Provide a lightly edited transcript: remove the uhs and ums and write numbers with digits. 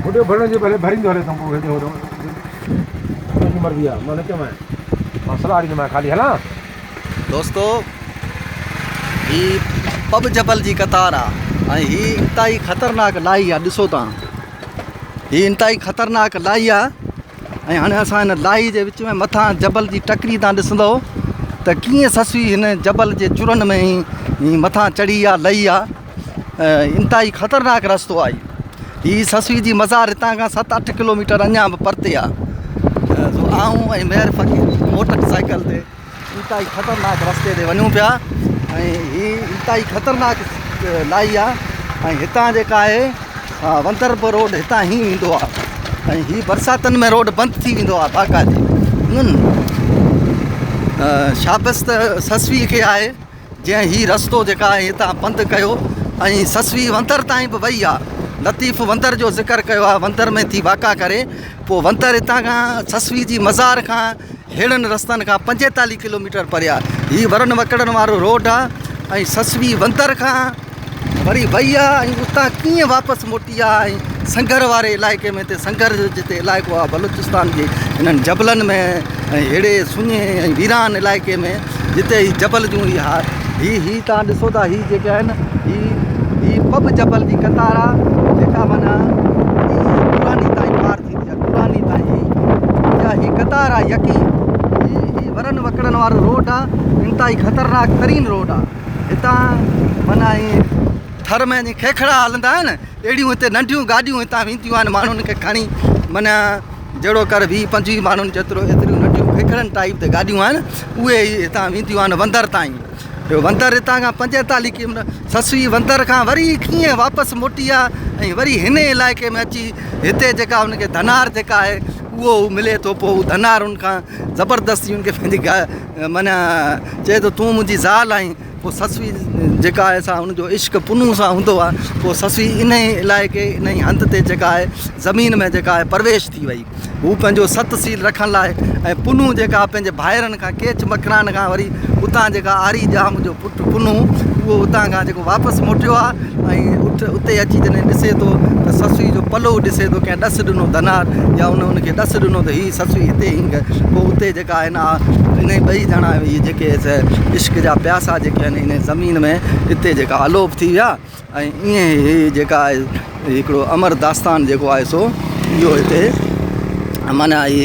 होॾे भरण जे पहले भरींदो हले तुमको हेॾे होॾे तुंहिंजी मर्ज़ी आहे मां न चवां मां सलाह ॾींदोमांइ खाली हलां। दोस्तों ही पब जबल जी कतार आहे ऐं ही इंतहाई ख़तरनाक लाही आहे। ॾिसो तव्हां ही इंतहाई ख़तरनाक लाही आहे ऐं हाणे असां हिन लाही जे विच में मथां जबल जी टकरी तव्हां ॾिसंदव त कीअं ससवी हिन जबल जे चुरनि में ही मथां चढ़ी आहे लही आहे। इंतहाई ख़तरनाक रस्तो आहे। ही ससवी जी मज़ार हितां खां 7-8 किलोमीटर अञा बि परते आहे। आऊं ऐं मेहर फ़कीर मोटर साइकिल ते इंतहाई ख़तरनाक रस्ते ते वञूं पिया ऐं ही इंतहाई ख़तरनाक लाही आहे। ऐं हितां जेका आहे वंतरपुर रोड हितां ई वेंदो आहे ऐं ही बरसातनि में रोड बंदि थी वेंदो आहे बाक़ाइदे। शाबस त ससवी खे आहे जंहिं ही रस्तो जेका आहे हितां बंदि कयो ऐं ससवी वंतर ताईं बि वई आहे। लतीफ़ वंतर जो ज़िक्र कयो आहे वंतर में थी वाक़ा करे पोइ वंतर हितां खां ससवी जी मज़ार खां हेड़नि रस्तनि खां 45 किलोमीटर परे आहे। हीअ वरनि वकड़नि वारो रोड आहे ऐं ससवी वंतर खां वरी वई आहे ऐं उतां कीअं वापसि मोटी आहे ऐं संगर वारे इलाइक़े में ते संगर जो जिते इलाइक़ो आहे बलूचिस्तान जे हिननि जबलनि में ऐं हेड़े सुञे ऐं वीरान इलाइक़े में जिते ही जबल जूं ही तव्हां ॾिसो था ही जेके आहिनि ही पब जबल जी कतार आहे जेका माना पुरानी ताईं पार थींदी आहे। पुरानी ताईं ही कतार आहे यकी ही वरनि वकड़नि वारो रोड आहे इंतहाई ख़तरनाक तरीन रोड आहे। हितां माना थर में खेखड़ा हलंदा आहिनि अहिड़ियूं हिते नंढियूं गाॾियूं हितां वेंदियूं आहिनि माण्हुनि खे खणी माना जहिड़ो कर 20-25 माण्हुनि जेतिरो एतिरियूं नंढियूं खेखड़नि टाइप ते गाॾियूं आहिनि उहे हितां वेंदियूं आहिनि वंदर ताईं। ॿियो वंदर हितां खां 45 किलोमीटर ससवी वंदर खां वरी कीअं वापसि मोटी आहे ऐं वरी हिन इलाइक़े में अची हिते जेका हुनखे धनार जेका आहे उहो मिले थो। पोइ धनार उनखां ज़बरदस्ती उनखे पंहिंजी माना चए थो तूं मुंहिंजी ज़ाल आहीं। पोइ ससवी जेका आहे सा हुनजो इश्क पुनू सां हूंदो आहे। पोइ ससवी इन ई इलाइक़े इन ई हंध ते जेका आहे ज़मीन में जेका आहे प्रवेश थी वई। हू पंहिंजो सत सील रखण लाइ ऐं पुनू जेका पंहिंजे भाइरनि खां केच मकरान खां वरी उतां जेका आरी जाम जो पुटु पुनू उहो उतां खां जेको वापसि मोटियो आहे ऐं उते अची जॾहिं ॾिसे थो त ससवी जो पलो ॾिसे थो कंहिं ॾस ॾिनो धनार या उनखे ॾस ॾिनो त हीअ ससवी हिते ई पोइ उते जेका आहे न इन ॿई ॼणा इहे जेके इश्क जा प्यासा जेके आहिनि इन ज़मीन में हिते जेका अलोप थी विया ऐं ईअं ई जेका आहे हिकिड़ो अमर दास्तान जेको आहे सो इहो हिते माना इहे